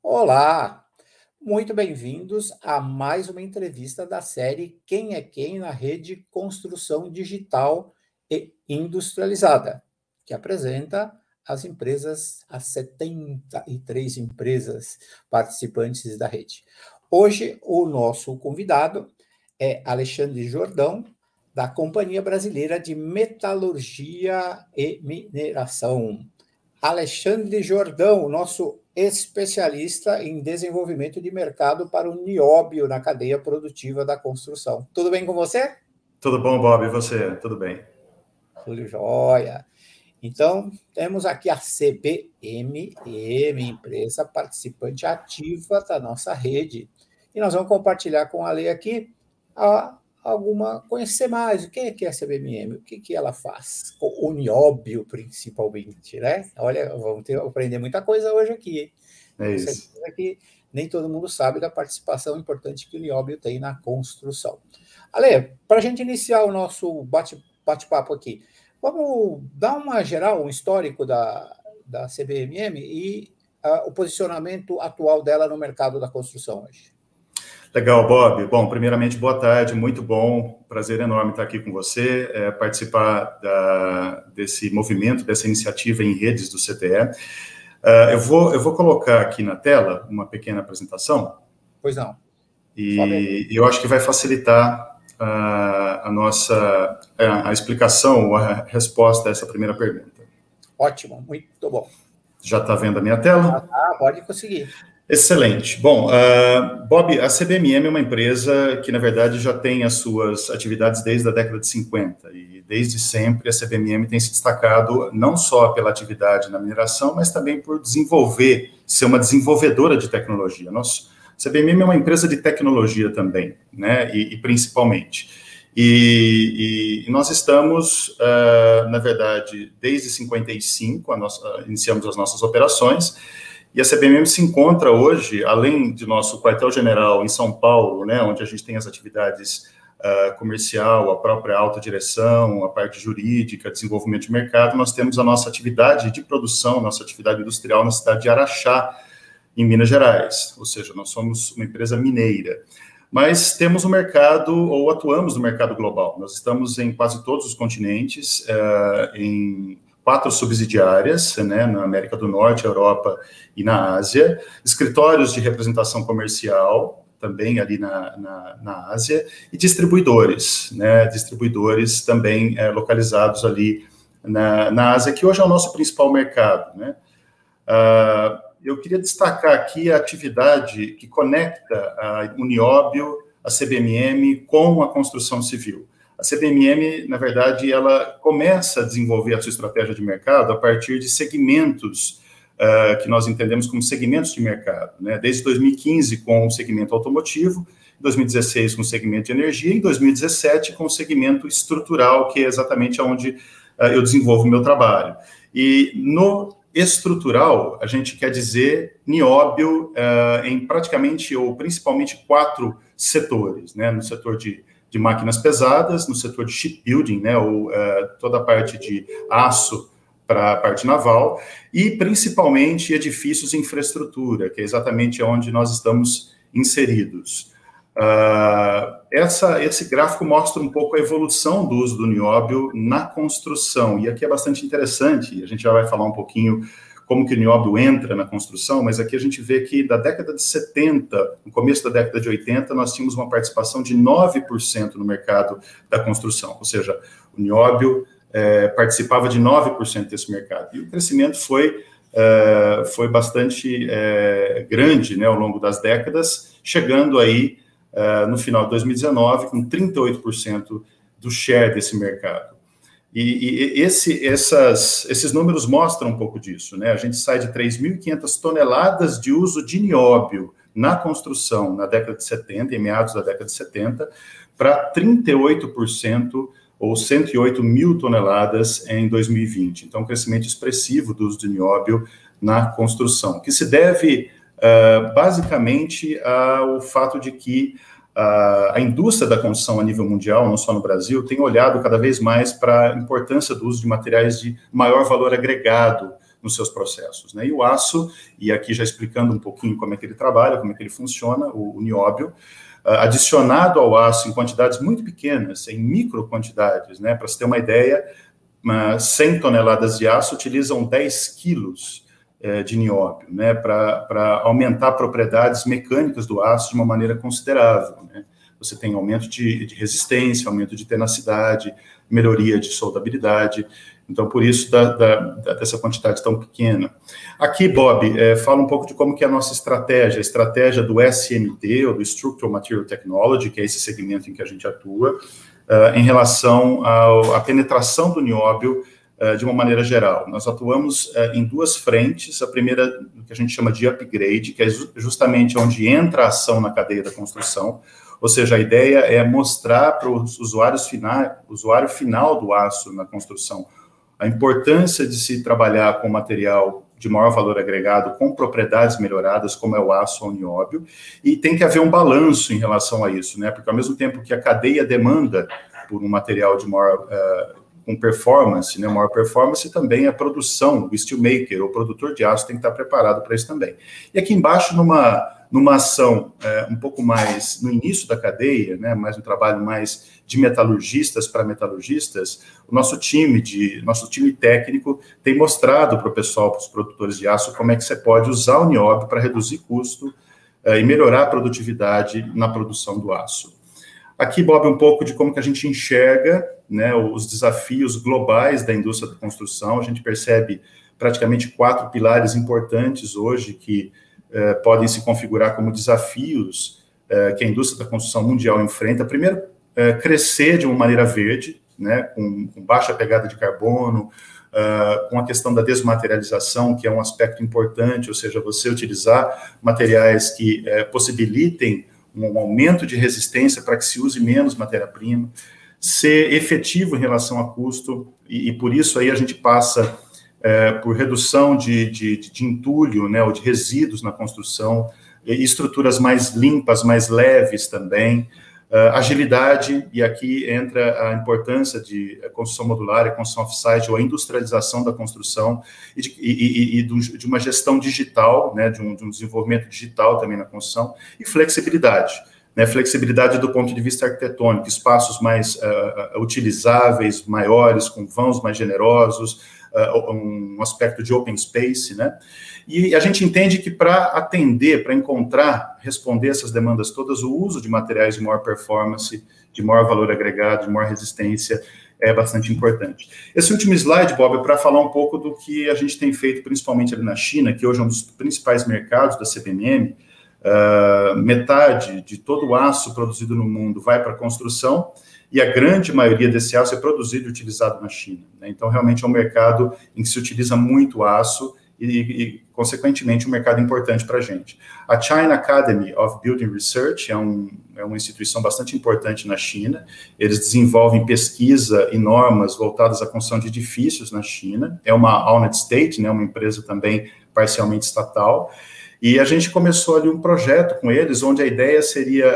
Olá, muito bem-vindos a mais uma entrevista da série Quem é Quem na Rede Construção Digital e Industrializada, que apresenta as 73 empresas participantes da rede. Hoje, o nosso convidado é Alexandre Jordão, da Companhia Brasileira de Metalurgia e Mineração. Alexandre Jordão, nosso especialista em desenvolvimento de mercado para o nióbio na cadeia produtiva da construção. Tudo bem com você? Tudo bom, Bob? E você? Tudo bem? Tudo jóia. Então, temos aqui a CBMM, empresa participante ativa da nossa rede. E nós vamos compartilhar com a Lei aqui conhecer mais o que é a CBMM, o que ela faz, o nióbio principalmente, né? Olha, vamos aprender muita coisa hoje aqui, hein? É isso. Que nem todo mundo sabe da participação importante que o nióbio tem na construção. Ale, para a gente iniciar o nosso bate-papo aqui, vamos dar uma geral, um histórico da CBMM e o posicionamento atual dela no mercado da construção hoje. Legal, Bob. Bom, primeiramente, boa tarde, muito bom, prazer enorme estar aqui com você, participar desse movimento, dessa iniciativa em redes do CTE. Eu vou colocar aqui na tela uma pequena apresentação. Pois não. E eu acho que vai facilitar a explicação, a resposta a essa primeira pergunta. Ótimo, muito bom. Já está vendo a minha tela? Pode conseguir. Excelente. Bom, Bob, a CBMM é uma empresa que, na verdade, já tem as suas atividades desde a década de 50. E, desde sempre, a CBMM tem se destacado não só pela atividade na mineração, mas também por ser uma desenvolvedora de tecnologia. A CBMM é uma empresa de tecnologia também, né, e principalmente. E nós estamos, na verdade, desde 55, iniciamos as nossas operações. E a CBMM se encontra hoje, além de nosso quartel-general em São Paulo, né, onde a gente tem as atividades comercial, a própria alta direção, a parte jurídica, desenvolvimento de mercado, nós temos a nossa atividade de produção, nossa atividade industrial na cidade de Araxá, em Minas Gerais. Ou seja, nós somos uma empresa mineira. Mas temos o mercado, ou atuamos no mercado global. Nós estamos em quase todos os continentes, em 4 subsidiárias, né, na América do Norte, Europa e na Ásia, escritórios de representação comercial, também ali na Ásia, e distribuidores, né, distribuidores também localizados ali na Ásia, que hoje é o nosso principal mercado, né. Eu queria destacar aqui a atividade que conecta o nióbio, a CBMM, com a construção civil. A CBMM, na verdade, ela começa a desenvolver a sua estratégia de mercado a partir de segmentos que nós entendemos como segmentos de mercado, né? Desde 2015 com o segmento automotivo, 2016 com o segmento de energia, e em 2017 com o segmento estrutural, que é exatamente onde eu desenvolvo o meu trabalho. E no estrutural, a gente quer dizer nióbio em praticamente ou principalmente 4 setores, né? No setor de máquinas pesadas, no setor de shipbuilding, né, ou toda a parte de aço para a parte naval, e principalmente edifícios e infraestrutura, que é exatamente onde nós estamos inseridos. Esse gráfico mostra um pouco a evolução do uso do nióbio na construção, e aqui é bastante interessante, a gente já vai falar um pouquinho como que o nióbio entra na construção, mas aqui a gente vê que da década de 70, no começo da década de 80, nós tínhamos uma participação de 9% no mercado da construção, ou seja, o nióbio participava de 9% desse mercado, e o crescimento foi bastante grande, né, ao longo das décadas, chegando aí no final de 2019 com 38% do share desse mercado. E esses números mostram um pouco disso, né? A gente sai de 3.500 toneladas de uso de nióbio na construção na década de 70, em meados da década de 70, para 38%, ou 108 mil toneladas em 2020. Então, um crescimento expressivo do uso de nióbio na construção, que se deve basicamente ao fato de que a indústria da construção a nível mundial, não só no Brasil, tem olhado cada vez mais para a importância do uso de materiais de maior valor agregado nos seus processos, né? E o aço, e aqui já explicando um pouquinho como é que ele trabalha, como é que ele funciona, o nióbio, adicionado ao aço em quantidades muito pequenas, em micro quantidades, né? Para se ter uma ideia, 100 toneladas de aço utilizam 10 quilos de nióbio, né? Para aumentar propriedades mecânicas do aço de uma maneira considerável, né? Você tem aumento de resistência, aumento de tenacidade, melhoria de soldabilidade. Então, por isso, dessa quantidade tão pequena. Aqui, Bob, fala um pouco de como que é a nossa estratégia, a estratégia do SMT, ou do Structural Material Technology, que é esse segmento em que a gente atua, em relação à penetração do nióbio de uma maneira geral. Nós atuamos em duas frentes. A primeira, que a gente chama de upgrade, que é justamente onde entra a ação na cadeia da construção. Ou seja, a ideia é mostrar para o usuário final do aço na construção a importância de se trabalhar com material de maior valor agregado, com propriedades melhoradas, como é o aço ou o nióbio, e tem que haver um balanço em relação a isso, né? Porque ao mesmo tempo que a cadeia demanda por um material de maior com performance, né, maior performance, também a produção, o steelmaker, o produtor de aço tem que estar preparado para isso também. E aqui embaixo, numa ação um pouco mais no início da cadeia, né, mais um trabalho mais de metalurgistas para metalurgistas, o nosso time técnico tem mostrado para o pessoal, para os produtores de aço, como é que você pode usar o nióbio para reduzir custo e melhorar a produtividade na produção do aço. Aqui, Bob, um pouco de como que a gente enxerga, né, os desafios globais da indústria da construção. A gente percebe praticamente 4 pilares importantes hoje que podem se configurar como desafios que a indústria da construção mundial enfrenta. Primeiro, crescer de uma maneira verde, né, com baixa pegada de carbono, com a questão da desmaterialização, que é um aspecto importante, ou seja, você utilizar materiais que possibilitem um aumento de resistência para que se use menos matéria-prima, ser efetivo em relação a custo, e por isso aí a gente passa por redução de entulho, né, ou de resíduos na construção, e estruturas mais limpas, mais leves também, agilidade, e aqui entra a importância de construção modular, a construção off-site, ou a industrialização da construção, e de uma gestão digital, né, de um desenvolvimento digital também na construção, e flexibilidade. Né, flexibilidade do ponto de vista arquitetônico, espaços mais utilizáveis, maiores, com vãos mais generosos, um aspecto de open space, né? E a gente entende que para atender, para encontrar, responder essas demandas todas, o uso de materiais de maior performance, de maior valor agregado, de maior resistência, é bastante importante. Esse último slide, Bob, é para falar um pouco do que a gente tem feito, principalmente ali na China, que hoje é um dos principais mercados da CBMM. Metade de todo o aço produzido no mundo vai para a construção, e a grande maioria desse aço é produzido e utilizado na China, né? Então, realmente é um mercado em que se utiliza muito aço e consequentemente, um mercado importante para a gente. A China Academy of Building Research é uma instituição bastante importante na China. Eles desenvolvem pesquisa e normas voltadas à construção de edifícios na China. É uma owned state, né, uma empresa também parcialmente estatal. E a gente começou ali um projeto com eles, onde a ideia seria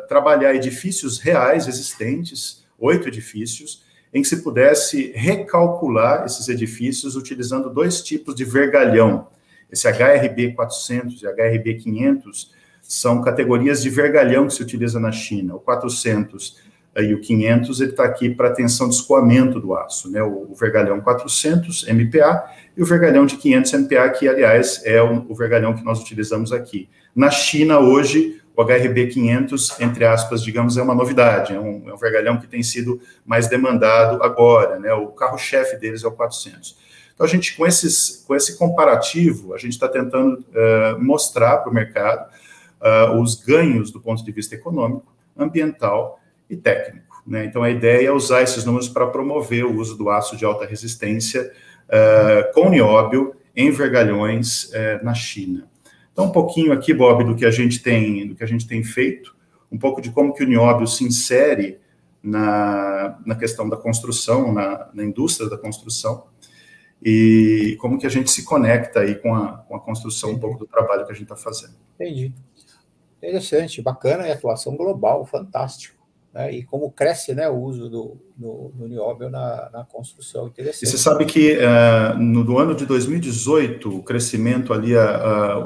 trabalhar edifícios reais existentes, 8 edifícios, em que se pudesse recalcular esses edifícios utilizando 2 tipos de vergalhão. Esse HRB 400 e HRB 500 são categorias de vergalhão que se utiliza na China. O 400 e o 500, ele está aqui para tensão de escoamento do aço, né? O vergalhão 400 MPa e o vergalhão de 500 MPa, que, aliás, é o vergalhão que nós utilizamos aqui. Na China, hoje, o HRB 500, entre aspas, digamos, é uma novidade, é um vergalhão que tem sido mais demandado agora, né? O carro-chefe deles é o 400. Então, a gente, com esse comparativo, a gente está tentando mostrar para o mercado os ganhos do ponto de vista econômico, ambiental e técnico, né? Então, a ideia é usar esses números para promover o uso do aço de alta resistência com nióbio em vergalhões na China. Então, um pouquinho aqui, Bob, do que a gente tem feito, um pouco de como que o nióbio se insere na questão da construção, na indústria da construção, e como que a gente se conecta aí com a construção, um pouco do trabalho que a gente está fazendo. Entendi. Interessante, bacana, e atuação global, fantástico. né, e como cresce, né, o uso do nióbio na construção. Interessante. E você sabe que no ano de 2018, o crescimento ali,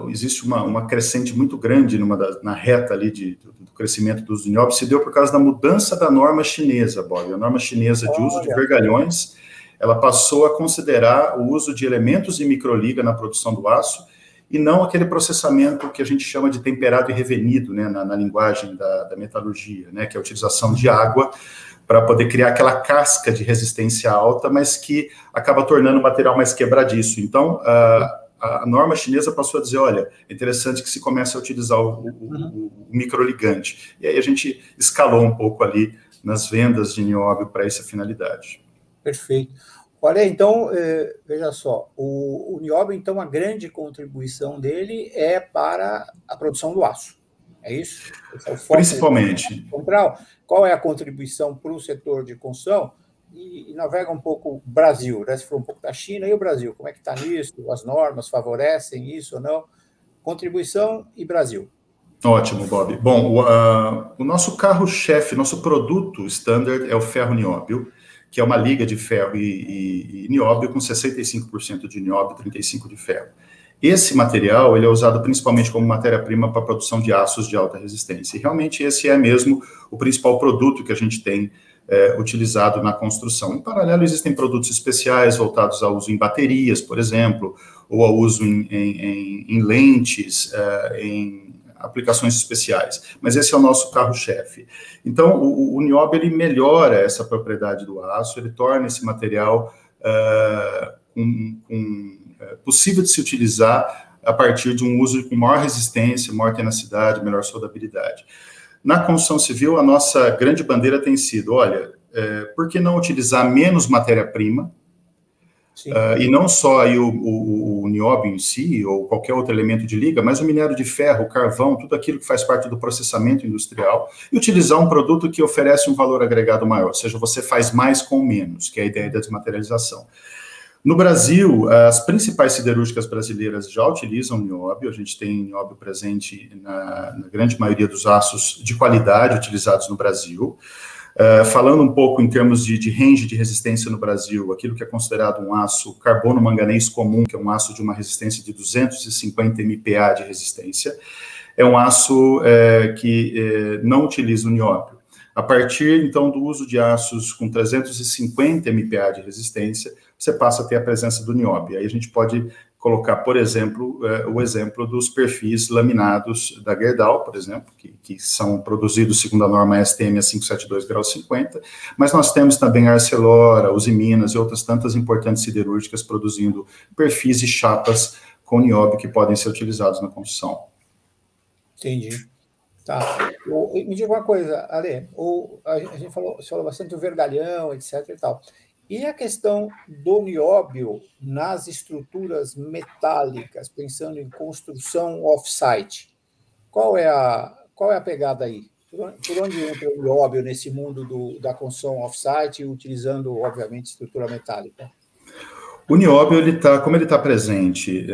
existe uma crescente muito grande na reta ali do crescimento do uso do nióbio, se deu por causa da mudança da norma chinesa, Bob. A norma chinesa de uso de vergalhões, ela passou a considerar o uso de elementos de microliga na produção do aço, e não aquele processamento que a gente chama de temperado e revenido, né, na linguagem da metalurgia, né, que é a utilização de água para poder criar aquela casca de resistência alta, mas que acaba tornando o material mais quebradiço. Então, a norma chinesa passou a dizer, olha, é interessante que se comece a utilizar o microligante. E aí a gente escalou um pouco ali nas vendas de nióbio para essa finalidade. Perfeito. Olha, então, veja só, o nióbio, então, a grande contribuição dele é para a produção do aço, é isso? Esse é o foco principalmente. Central. Qual é a contribuição para o setor de construção? E navega um pouco o Brasil, né? Você falou um pouco da China e o Brasil, como é que está nisso? As normas favorecem isso ou não? Contribuição e Brasil. Ótimo, Bob. Bom, o nosso carro-chefe, nosso produto standard é o ferro nióbio, que é uma liga de ferro e nióbio com 65% de nióbio e 35% de ferro. Esse material ele é usado principalmente como matéria-prima para a produção de aços de alta resistência. E realmente esse é mesmo o principal produto que a gente tem utilizado na construção. Em paralelo, existem produtos especiais voltados ao uso em baterias, por exemplo, ou ao uso em lentes, em aplicações especiais, mas esse é o nosso carro-chefe. Então, o nióbio, ele melhora essa propriedade do aço, ele torna esse material possível de se utilizar a partir de um uso com maior resistência, maior tenacidade, melhor soldabilidade. Na construção civil, a nossa grande bandeira tem sido, olha, por que não utilizar menos matéria-prima, e não só aí o nióbio em si, ou qualquer outro elemento de liga, mas o minério de ferro, o carvão, tudo aquilo que faz parte do processamento industrial, e utilizar um produto que oferece um valor agregado maior, ou seja, você faz mais com menos, que é a ideia da desmaterialização. No Brasil, as principais siderúrgicas brasileiras já utilizam nióbio, a gente tem nióbio presente na grande maioria dos aços de qualidade utilizados no Brasil. Falando um pouco em termos de range de resistência no Brasil, aquilo que é considerado um aço carbono-manganês comum, que é um aço de uma resistência de 250 MPa de resistência, é um aço que não utiliza o nióbio. A partir, então, do uso de aços com 350 MPa de resistência, você passa a ter a presença do nióbio. Aí a gente pode colocar, por exemplo, o exemplo dos perfis laminados da Gerdau, por exemplo, que são produzidos segundo a norma STM a 572 graus 50, mas nós temos também a Arcelor, a Uzi Minas e outras tantas importantes siderúrgicas produzindo perfis e chapas com nióbio que podem ser utilizados na construção. Entendi. Tá. Me diga uma coisa, Ale, a gente falou bastante do vergalhão, etc. e tal. E a questão do nióbio nas estruturas metálicas, pensando em construção off-site, qual é a pegada aí? Por onde entra o nióbio nesse mundo da construção off-site, utilizando, obviamente, estrutura metálica? O nióbio, como ele está presente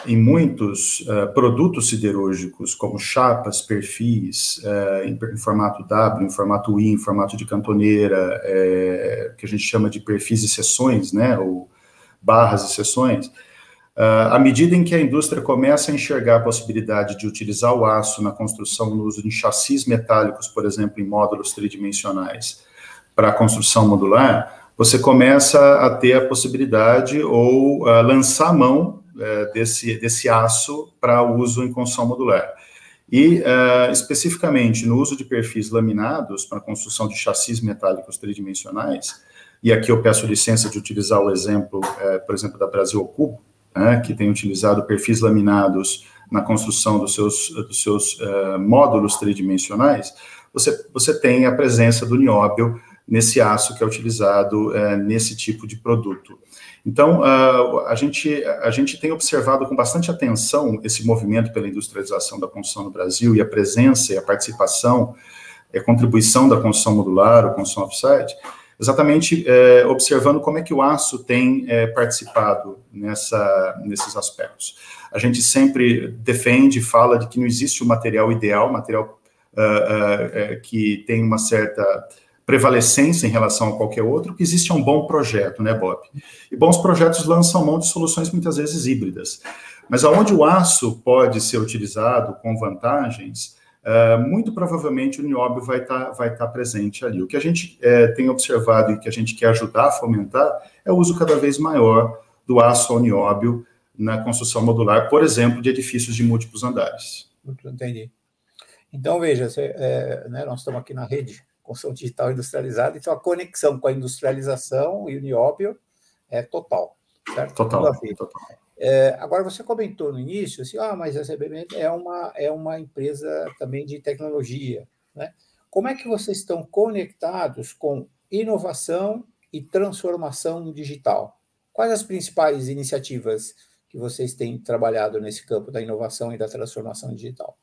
em muitos produtos siderúrgicos, como chapas, perfis, em formato W, em formato I, em formato de cantoneira, que a gente chama de perfis e seções, né, ou barras e seções, à medida em que a indústria começa a enxergar a possibilidade de utilizar o aço na construção, no uso de chassis metálicos, por exemplo, em módulos tridimensionais, para a construção modular, você começa a ter a possibilidade ou lançar a mão desse aço para uso em construção modular. E, especificamente, no uso de perfis laminados para a construção de chassis metálicos tridimensionais, e aqui eu peço licença de utilizar o exemplo, por exemplo, da Brasil Cubo, que tem utilizado perfis laminados na construção dos seus módulos tridimensionais, você tem a presença do nióbio nesse aço que é utilizado nesse tipo de produto. Então, a gente tem observado com bastante atenção esse movimento pela industrialização da construção no Brasil e a presença e a participação e a contribuição da construção modular ou construção off-site, exatamente observando como é que o aço tem participado nesses aspectos. A gente sempre defende e fala de que não existe o material ideal, material que tem uma certa prevalecência em relação a qualquer outro, que existe um bom projeto, né, Bob? E bons projetos lançam mão de soluções muitas vezes híbridas. Mas aonde o aço pode ser utilizado com vantagens, muito provavelmente o nióbio vai tá presente ali. O que a gente tem observado e que a gente quer ajudar a fomentar é o uso cada vez maior do aço ao nióbio na construção modular, por exemplo, de edifícios de múltiplos andares. Entendi. Então, veja, né, nós estamos aqui na rede construção digital industrializada, então a conexão com a industrialização e o nióbio é total, certo? Total. Agora, você comentou no início, assim, mas a CBMM é uma empresa também de tecnologia, né? Como é que vocês estão conectados com inovação e transformação digital? Quais as principais iniciativas que vocês têm trabalhado nesse campo da inovação e da transformação digital?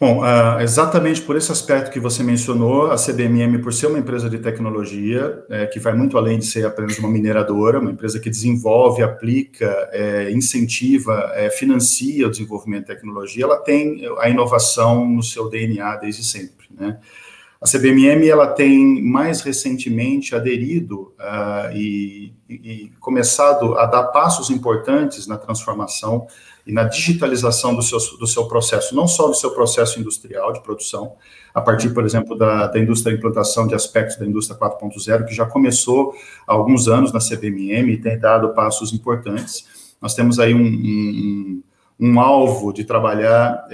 Bom, exatamente por esse aspecto que você mencionou, a CBMM, por ser uma empresa de tecnologia, que vai muito além de ser apenas uma mineradora, uma empresa que desenvolve, aplica, incentiva, financia o desenvolvimento de tecnologia, ela tem a inovação no seu DNA desde sempre, né? A CBMM, ela tem mais recentemente aderido e começado a dar passos importantes na transformação e na digitalização do seu processo, não só do seu processo industrial de produção, a partir, por exemplo, da indústria, da implantação de aspectos da indústria 4.0, que já começou há alguns anos na CBMM e tem dado passos importantes. Nós temos aí um alvo de trabalhar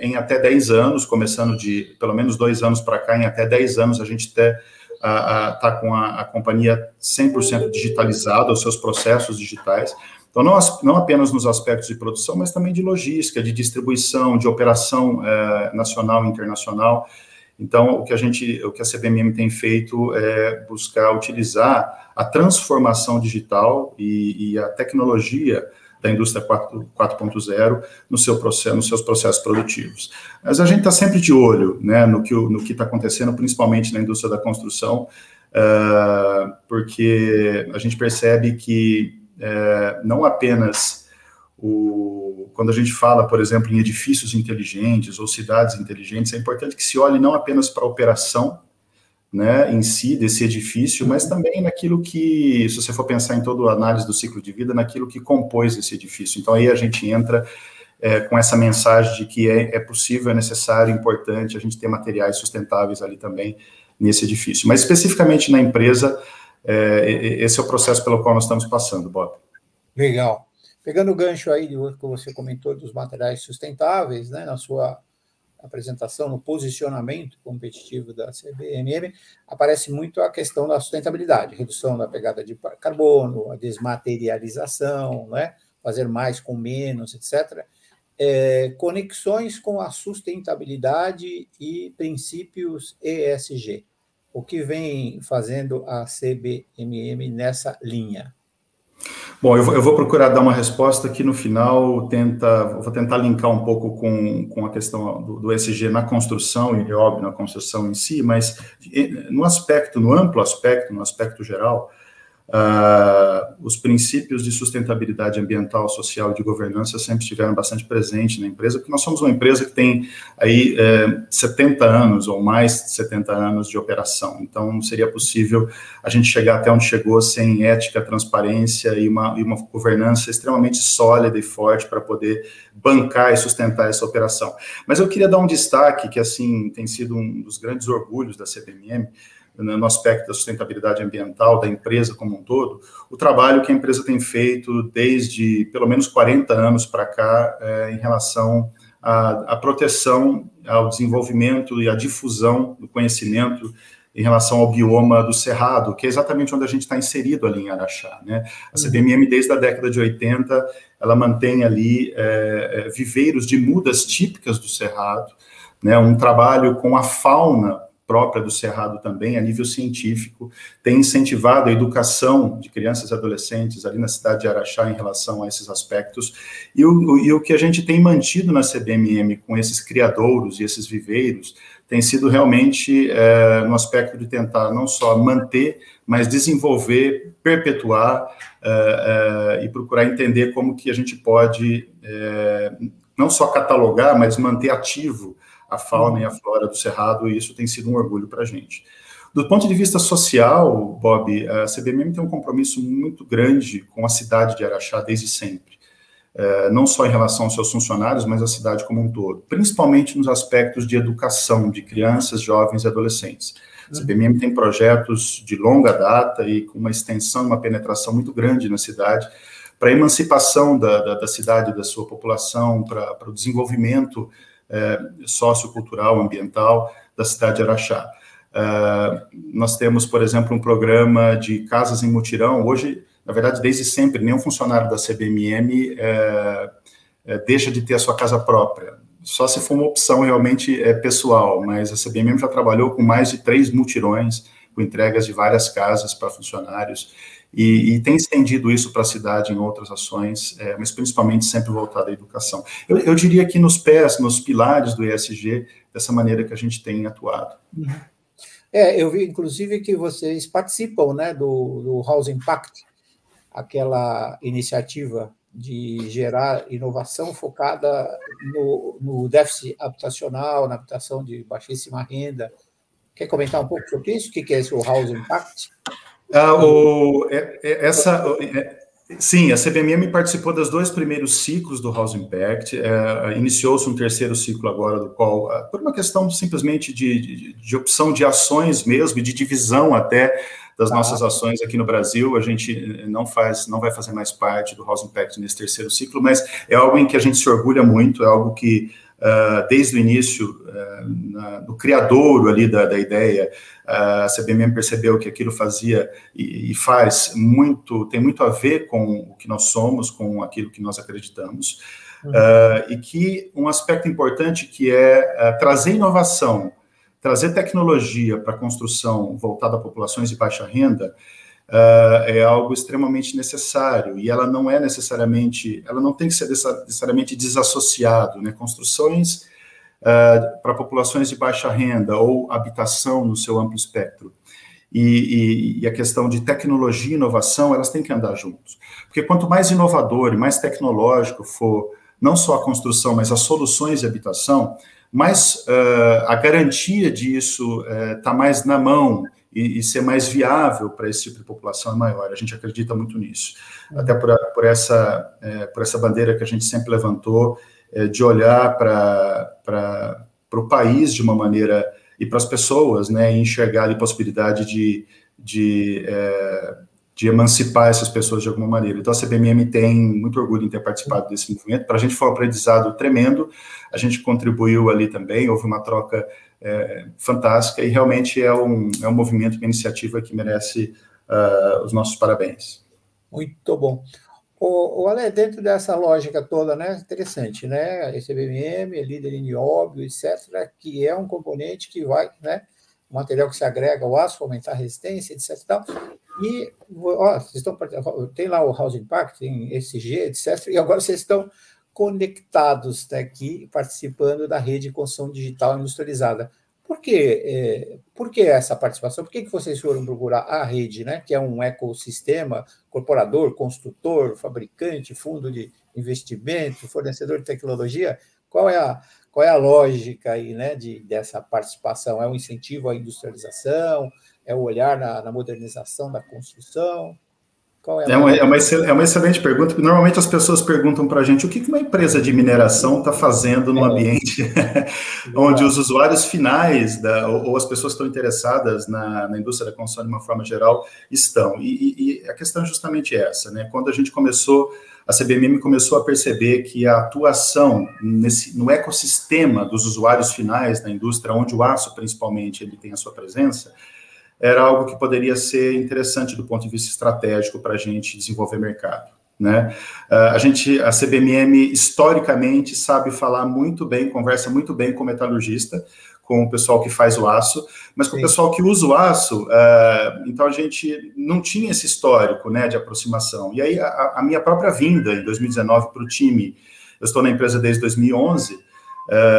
em até 10 anos, começando de pelo menos 2 anos para cá, em até 10 anos a gente está com a companhia 100% digitalizada, os seus processos digitais. Então, não apenas nos aspectos de produção, mas também de logística, de distribuição, de operação nacional e internacional. Então, o que a CBMM tem feito é buscar utilizar a transformação digital e a tecnologia da indústria 4.0 nos seus processos produtivos. Mas a gente está sempre de olho, né, no que está acontecendo, principalmente na indústria da construção, porque a gente percebe que não apenas quando a gente fala, por exemplo, em edifícios inteligentes ou cidades inteligentes, é importante que se olhe não apenas para a operação, né, em si, desse edifício, mas também naquilo que, se você for pensar em toda a análise do ciclo de vida, naquilo que compôs esse edifício. Então, aí a gente entra com essa mensagem de que é possível, é necessário, é importante a gente ter materiais sustentáveis ali também nesse edifício. Mas, especificamente na empresa, esse é o processo pelo qual nós estamos passando, Bob. Legal. Pegando o gancho aí que você comentou dos materiais sustentáveis, né, na sua apresentação, no posicionamento competitivo da CBMM, aparece muito a questão da sustentabilidade, redução da pegada de carbono, a desmaterialização, né? Fazer mais com menos, etc. Conexões com a sustentabilidade e princípios ESG. O que vem fazendo a CBMM nessa linha? Bom, eu vou procurar dar uma resposta que no final vou tentar linkar um pouco com a questão do ESG na construção, e óbvio, na construção em si, mas no amplo aspecto, no aspecto geral, os princípios de sustentabilidade ambiental, social e de governança sempre estiveram bastante presentes na empresa, porque nós somos uma empresa que tem aí 70 anos ou mais de 70 anos de operação, então não seria possível a gente chegar até onde chegou sem ética, transparência e uma governança extremamente sólida e forte para poder bancar e sustentar essa operação. Mas eu queria dar um destaque que, assim, tem sido um dos grandes orgulhos da CBMM, no aspecto da sustentabilidade ambiental da empresa como um todo, o trabalho que a empresa tem feito desde pelo menos 40 anos para cá em relação à proteção, ao desenvolvimento e à difusão do conhecimento em relação ao bioma do Cerrado, que é exatamente onde a gente está inserido ali em Araxá, né? A CBMM, desde a década de 80, ela mantém ali viveiros de mudas típicas do Cerrado, né? Um trabalho com a fauna própria do Cerrado também, a nível científico, tem incentivado a educação de crianças e adolescentes ali na cidade de Araxá em relação a esses aspectos, e o que a gente tem mantido na CBMM com esses criadouros e esses viveiros tem sido realmente no aspecto de tentar não só manter, mas desenvolver, perpetuar e procurar entender como que a gente pode não só catalogar, mas manter ativo a fauna e a flora do Cerrado, e isso tem sido um orgulho para a gente. Do ponto de vista social, Bob, a CBMM tem um compromisso muito grande com a cidade de Araxá desde sempre. Não só em relação aos seus funcionários, mas a cidade como um todo, principalmente nos aspectos de educação de crianças, jovens e adolescentes. A CBMM tem projetos de longa data e com uma extensão, uma penetração muito grande na cidade, para a emancipação da cidade, da sua população, para o desenvolvimento sociocultural, ambiental da cidade de Araxá. Nós temos, por exemplo, um programa de casas em mutirão. Hoje, na verdade, desde sempre, nenhum funcionário da CBMM deixa de ter a sua casa própria, só se for uma opção realmente pessoal, mas a CBMM já trabalhou com mais de 3 mutirões, com entregas de várias casas para funcionários, e tem estendido isso para a cidade em outras ações, mas principalmente sempre voltado à educação. Eu diria que nos pilares do ESG, dessa maneira que a gente tem atuado. Eu vi, inclusive, que vocês participam, né, do House Impact, aquela iniciativa de gerar inovação focada no déficit habitacional, na habitação de baixíssima renda. Quer comentar um pouco sobre isso? O que é esse House Impact? Sim, a CBMM participou dos 2 primeiros ciclos do House Impact, iniciou-se um terceiro ciclo agora, do qual, por uma questão simplesmente de opção de ações mesmo, e de divisão até das nossas ações aqui no Brasil, a gente não vai fazer mais parte do House Impact nesse terceiro ciclo, mas é algo em que a gente se orgulha muito, é algo que, desde o início, do criador ali da ideia, a CBMM percebeu que aquilo fazia e faz muito, tem muito a ver com o que nós somos, com aquilo que nós acreditamos, e que um aspecto importante que é trazer inovação, trazer tecnologia para a construção voltada a populações de baixa renda, é algo extremamente necessário, e ela não tem que ser necessariamente desassociado, né? Construções para populações de baixa renda ou habitação no seu amplo espectro, e a questão de tecnologia e inovação, elas têm que andar juntos, porque quanto mais inovador e mais tecnológico for, não só a construção, mas as soluções de habitação, mais a garantia disso está mais na mão e ser mais viável para esse tipo de população é maior. A gente acredita muito nisso. Até por essa bandeira que a gente sempre levantou, de olhar para o país de uma maneira, e para as pessoas, né, e enxergar a possibilidade de emancipar essas pessoas de alguma maneira. Então, a CBMM tem muito orgulho em ter participado desse movimento. Para a gente foi um aprendizado tremendo, a gente contribuiu ali também, houve uma troca fantástica, e realmente é um movimento, uma iniciativa que merece os nossos parabéns. Muito bom. O Ale, dentro dessa lógica toda, né, interessante, né, a CBMM é líder em nióbio, etc., que é um componente que vai, né, um material que se agrega ao aço, aumentar a resistência, etc. E vocês estão, tem lá o House Impact, tem ESG, etc., e agora vocês estão conectados, né, aqui, participando da rede de construção digital industrializada. Por que essa participação? Por que vocês foram procurar a rede, né, que é um ecossistema, incorporador, construtor, fabricante, fundo de investimento, fornecedor de tecnologia? Qual é a lógica aí, né, dessa participação? É um incentivo à industrialização? É o olhar na modernização da construção? É uma excelente pergunta, porque normalmente as pessoas perguntam para a gente o que uma empresa de mineração está fazendo no ambiente onde os usuários finais, ou as pessoas que estão interessadas na indústria da construção de uma forma geral, estão. E a questão é justamente essa, né? Quando a gente a CBMM começou a perceber que a atuação no ecossistema dos usuários finais da indústria, onde o aço, principalmente, ele tem a sua presença, era algo que poderia ser interessante do ponto de vista estratégico para a gente desenvolver mercado, né? A CBMM, historicamente, sabe falar muito bem, conversa muito bem com o metalurgista, com o pessoal que faz o aço, mas com o pessoal que usa o aço, então a gente não tinha esse histórico, né, de aproximação. E aí, a minha própria vinda, em 2019, para o time, eu estou na empresa desde 2011,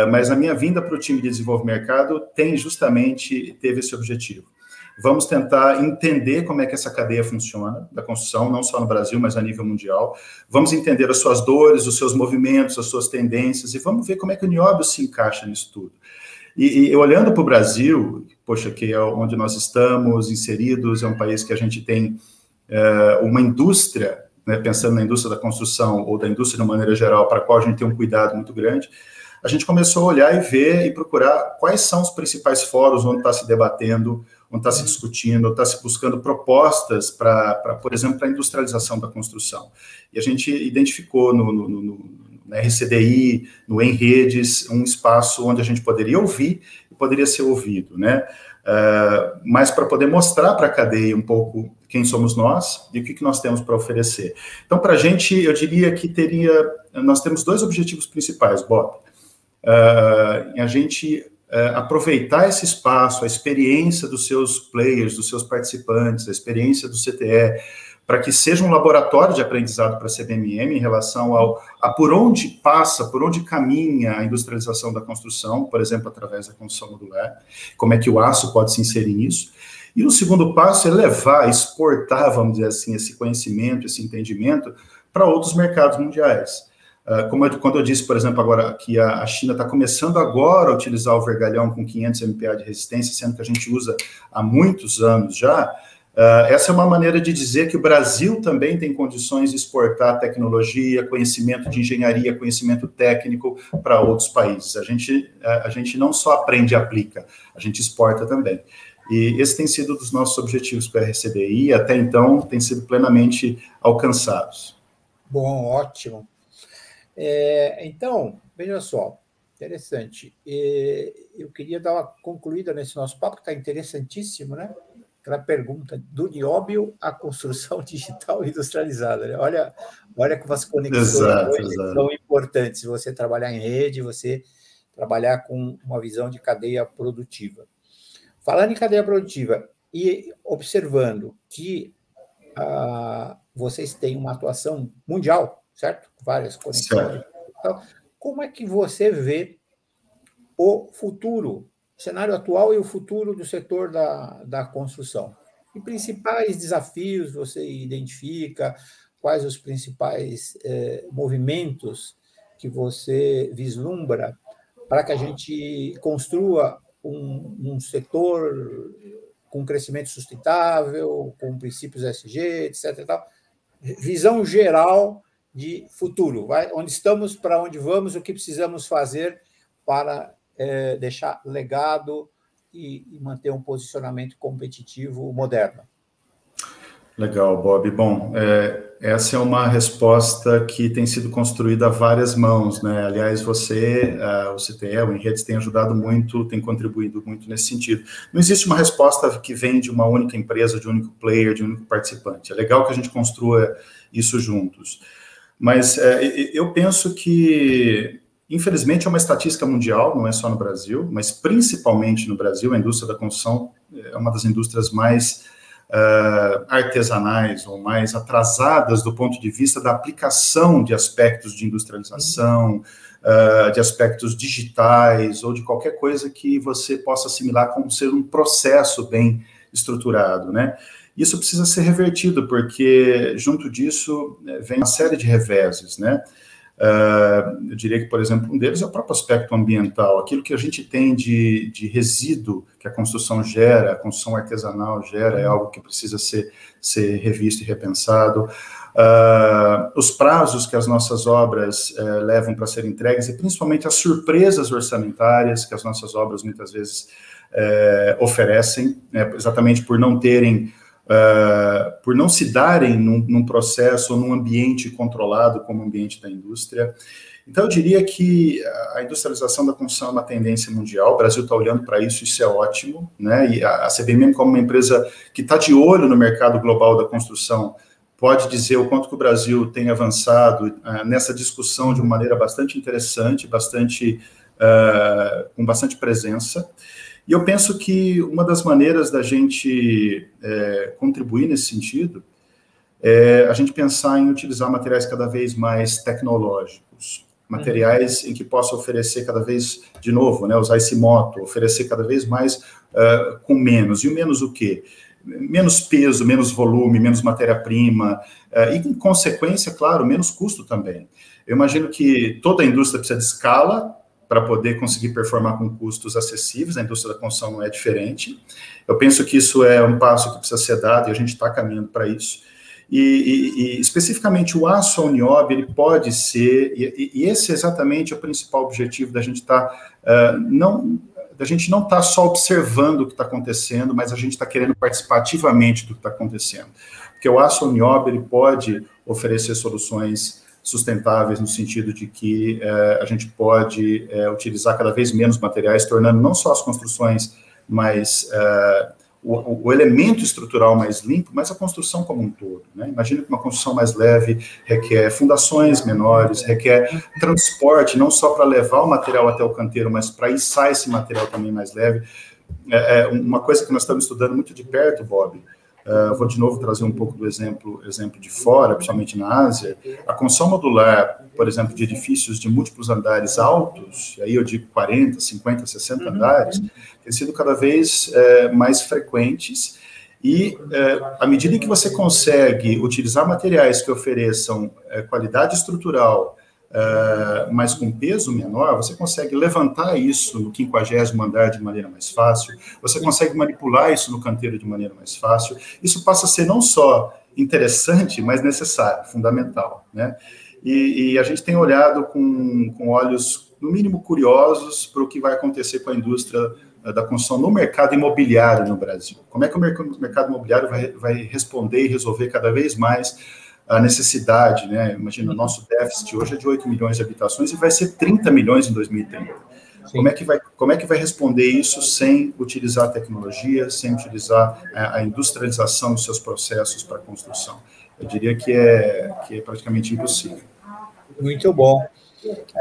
mas a minha vinda para o time de desenvolver mercado teve esse objetivo. Vamos tentar entender como é que essa cadeia funciona, da construção, não só no Brasil, mas a nível mundial. Vamos entender as suas dores, os seus movimentos, as suas tendências, e vamos ver como é que o Nióbio se encaixa nisso tudo. E olhando para o Brasil, poxa, que é onde nós estamos inseridos, é um país que a gente tem uma indústria, né, pensando na indústria da construção ou da indústria de uma maneira geral, para a qual a gente tem um cuidado muito grande, a gente começou a olhar e ver e procurar quais são os principais fóruns onde está se debatendo, onde está se discutindo, onde está se buscando propostas para, por exemplo, para a industrialização da construção. E a gente identificou na RCDI, no Em Redes, um espaço onde a gente poderia ouvir e poderia ser ouvido, né? Mas para poder mostrar para a cadeia um pouco quem somos nós e o que nós temos para oferecer. Então, para a gente, eu diria que nós temos dois objetivos principais, Bob. A gente aproveitar esse espaço, a experiência dos seus players, dos seus participantes, a experiência do CTE, para que seja um laboratório de aprendizado para a CBMM em relação a por onde passa, por onde caminha a industrialização da construção, por exemplo, através da construção modular, como é que o aço pode se inserir nisso. E o segundo passo é levar, exportar, vamos dizer assim, esse conhecimento, esse entendimento para outros mercados mundiais. Quando eu disse, por exemplo, agora que a China está começando agora a utilizar o vergalhão com 500 MPa de resistência, sendo que a gente usa há muitos anos já, essa é uma maneira de dizer que o Brasil também tem condições de exportar tecnologia, conhecimento de engenharia, conhecimento técnico para outros países. A gente não só aprende e aplica, a gente exporta também. E esse tem sido um dos nossos objetivos para a RCDI, e até então tem sido plenamente alcançados. Bom, ótimo. Então, veja só, interessante. Eu queria dar uma concluída nesse nosso papo, que está interessantíssimo, né? Aquela pergunta do Nióbio à construção digital industrializada. Né? Olha como as conexões hoje são importantes. Você trabalhar em rede, você trabalhar com uma visão de cadeia produtiva. Falando em cadeia produtiva e observando que vocês têm uma atuação mundial, certo? Várias conexões. Então, como é que você vê o futuro, o cenário atual e o futuro do setor da construção? Que principais desafios você identifica? Quais os principais movimentos que você vislumbra para que a gente construa um setor com crescimento sustentável, com princípios ESG, etc. E tal? Visão geral de futuro, onde estamos, para onde vamos, o que precisamos fazer para deixar legado e manter um posicionamento competitivo moderno. Legal, Bob. Bom, essa é uma resposta que tem sido construída a várias mãos, né? Aliás, você, o CTE, o Em Redes, tem ajudado muito, tem contribuído muito nesse sentido. Não existe uma resposta que vem de uma única empresa, de um único player, de um único participante. É legal que a gente construa isso juntos. Mas eu penso que, infelizmente, é uma estatística mundial, não é só no Brasil, mas principalmente no Brasil, a indústria da construção é uma das indústrias mais artesanais ou mais atrasadas do ponto de vista da aplicação de aspectos de industrialização, de aspectos digitais ou de qualquer coisa que você possa assimilar como ser um processo bem estruturado, né? Isso precisa ser revertido, porque junto disso vem uma série de reveses, né? Eu diria que, por exemplo, um deles é o próprio aspecto ambiental, aquilo que a gente tem de resíduo que a construção gera, a construção artesanal gera, é algo que precisa ser revisto e repensado. Os prazos que as nossas obras levam para serem entregues, e principalmente as surpresas orçamentárias que as nossas obras muitas vezes oferecem, exatamente por não terem por não se darem num processo ou num ambiente controlado como o ambiente da indústria. Então, eu diria que a industrialização da construção é uma tendência mundial, o Brasil está olhando para isso, isso é ótimo, né? E a CBMM, como uma empresa que está de olho no mercado global da construção, pode dizer o quanto que o Brasil tem avançado nessa discussão de uma maneira bastante interessante, com bastante presença. E eu penso que uma das maneiras da gente contribuir nesse sentido é a gente pensar em utilizar materiais cada vez mais tecnológicos, materiais em que possa oferecer cada vez, de novo, né, usar esse moto, oferecer cada vez mais com menos. E o menos o quê? Menos peso, menos volume, menos matéria-prima, e, em consequência, claro, menos custo também. Eu imagino que toda a indústria precisa de escala para poder conseguir performar com custos acessíveis, a indústria da construção não é diferente. Eu penso que isso é um passo que precisa ser dado e a gente está caminhando para isso. E especificamente o aço a Uniob, ele pode ser, e esse é exatamente o principal objetivo da gente estar, da gente não estar só observando o que está acontecendo, mas a gente está querendo participar ativamente do que está acontecendo. Porque o aço a Uniob, ele pode oferecer soluções sustentáveis no sentido de que a gente pode utilizar cada vez menos materiais, tornando não só as construções mais... O elemento estrutural mais limpo, mas a construção como um todo, né? Imagina que uma construção mais leve requer fundações menores, requer transporte, não só para levar o material até o canteiro, mas para içar esse material também mais leve. Uma coisa que nós estamos estudando muito de perto, Bob, vou de novo trazer um pouco do exemplo de fora, principalmente na Ásia. A construção modular, por exemplo, de edifícios de múltiplos andares altos, e aí eu digo 40, 50, 60 andares, têm sido cada vez mais frequentes, e à medida em que você consegue utilizar materiais que ofereçam qualidade estrutural, mas com peso menor, você consegue levantar isso no 50º andar de maneira mais fácil, você consegue manipular isso no canteiro de maneira mais fácil. Isso passa a ser não só interessante, mas necessário, fundamental, né? E a gente tem olhado com olhos, no mínimo, curiosos para o que vai acontecer com a indústria da construção no mercado imobiliário no Brasil. Como é que o mercado imobiliário vai responder e resolver cada vez mais a necessidade, né? Imagina, o nosso déficit hoje é de 8 milhões de habitações e vai ser 30 milhões em 2030. Como é que vai responder isso sem utilizar a tecnologia, sem utilizar a industrialização dos seus processos para a construção? Eu diria que é praticamente impossível. Muito bom.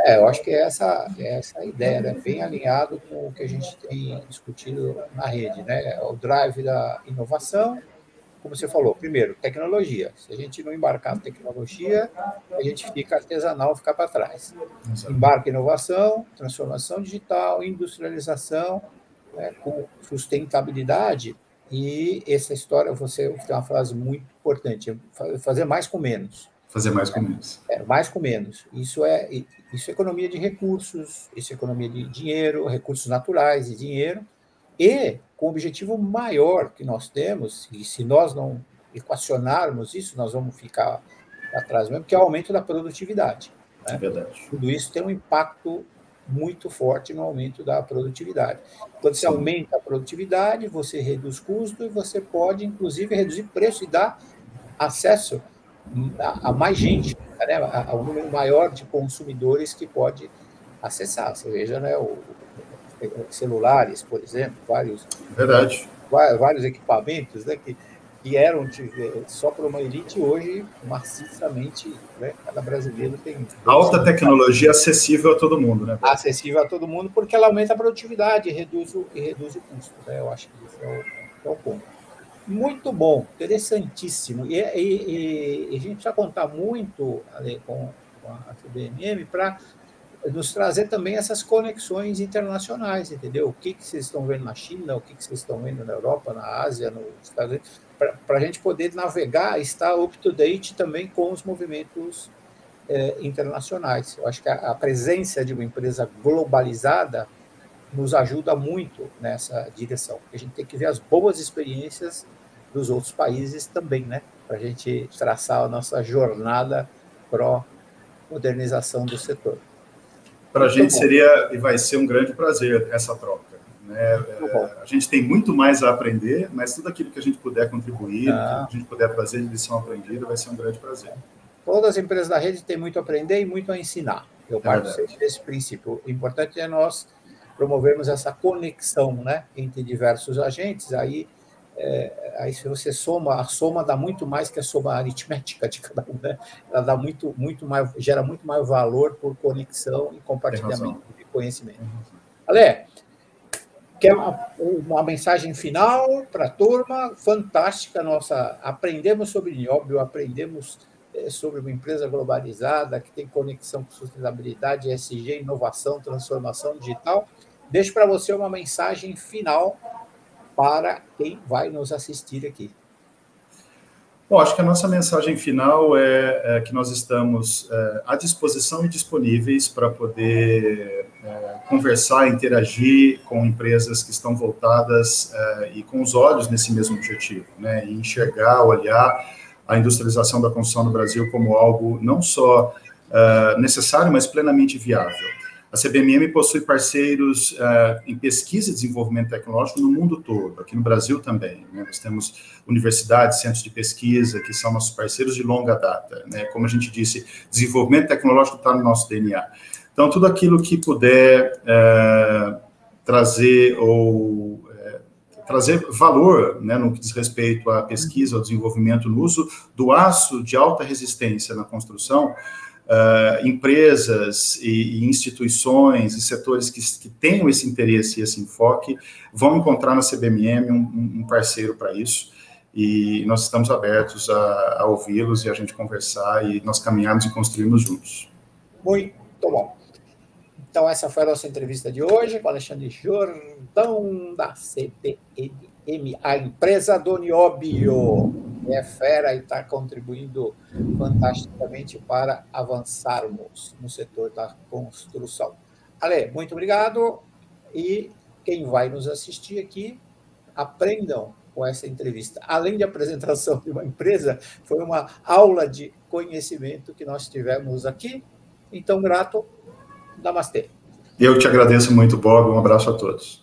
Eu acho que essa é a ideia, né? Bem alinhado com o que a gente tem discutido na rede, né? O drive da inovação, como você falou, primeiro, tecnologia. Se a gente não embarcar na tecnologia, a gente fica artesanal, fica para trás. Embarca inovação, transformação digital, industrialização, né, com sustentabilidade, e essa história, você tem uma frase muito importante, fazer mais com menos. Fazer mais com menos. Mais com menos. Isso é economia de recursos, isso é economia de dinheiro, recursos naturais e dinheiro, e com o objetivo maior que nós temos, e se nós não equacionarmos isso, nós vamos ficar atrás mesmo, que é o aumento da produtividade. Né? É verdade. Tudo isso tem um impacto muito forte no aumento da produtividade. Quando você aumenta a produtividade, você reduz custo e você pode, inclusive, reduzir preço e dar acesso a mais gente, né? A um número maior de consumidores que pode acessar. Você veja, né, celulares, por exemplo, vários equipamentos, né, que eram só para uma elite, hoje, maciçamente, né, cada brasileiro tem... Alta tecnologia acessível a todo mundo, né? Acessível a todo mundo, porque ela aumenta a produtividade e reduz o custo. Né? Eu acho que esse é o ponto. Muito bom, interessantíssimo. E a gente precisa contar muito com a CBMM para nos trazer também essas conexões internacionais, entendeu? O que vocês estão vendo na China, o que vocês estão vendo na Europa, na Ásia, nos Estados Unidos, para a gente poder navegar, estar up-to-date também com os movimentos internacionais. Eu acho que a presença de uma empresa globalizada nos ajuda muito nessa direção. A gente tem que ver as boas experiências dos outros países também, né? Para a gente traçar a nossa jornada pró-modernização do setor. Para a gente seria e vai ser um grande prazer essa troca. Né? A gente tem muito mais a aprender, mas tudo aquilo que a gente puder contribuir, que a gente puder trazer de lição aprendida, vai ser um grande prazer. Todas as empresas da rede têm muito a aprender e muito a ensinar. Eu parto sempre desse princípio. O importante é nós promovermos essa conexão, né, entre diversos agentes. Aí se você soma, a soma dá muito mais que a soma aritmética de cada um, né? Ela dá muito mais, gera muito mais valor por conexão e compartilhamento de conhecimento. Ale, quer uma mensagem final para a turma? Fantástica, aprendemos sobre nióbio, aprendemos sobre uma empresa globalizada que tem conexão com sustentabilidade, ESG, inovação, transformação digital. Deixo para você uma mensagem final para quem vai nos assistir aqui. Bom, acho que a nossa mensagem final é que nós estamos à disposição e disponíveis para poder conversar, interagir com empresas que estão voltadas e com os olhos nesse mesmo objetivo, né? E enxergar, olhar a industrialização da construção no Brasil como algo não só necessário, mas plenamente viável. A CBMM possui parceiros em pesquisa e desenvolvimento tecnológico no mundo todo, aqui no Brasil também, né? Nós temos universidades, centros de pesquisa, que são nossos parceiros de longa data, né? Como a gente disse, desenvolvimento tecnológico está no nosso DNA. Então, tudo aquilo que puder trazer valor, né, no que diz respeito à pesquisa, ao desenvolvimento no uso do aço de alta resistência na construção, empresas e instituições e setores que tenham esse interesse e esse enfoque vão encontrar na CBMM um parceiro para isso, e nós estamos abertos a ouvi-los e a gente conversar e nós caminharmos e construirmos juntos. Muito bom. Então, essa foi a nossa entrevista de hoje com Alexandre Jordão, da CBMM, a empresa do Nióbio. É fera e está contribuindo fantasticamente para avançarmos no setor da construção. Ale, muito obrigado. E quem vai nos assistir aqui, aprendam com essa entrevista. Além de apresentação de uma empresa, foi uma aula de conhecimento que nós tivemos aqui. Então, grato. Namastê. Eu te agradeço muito, Bob. Um abraço a todos.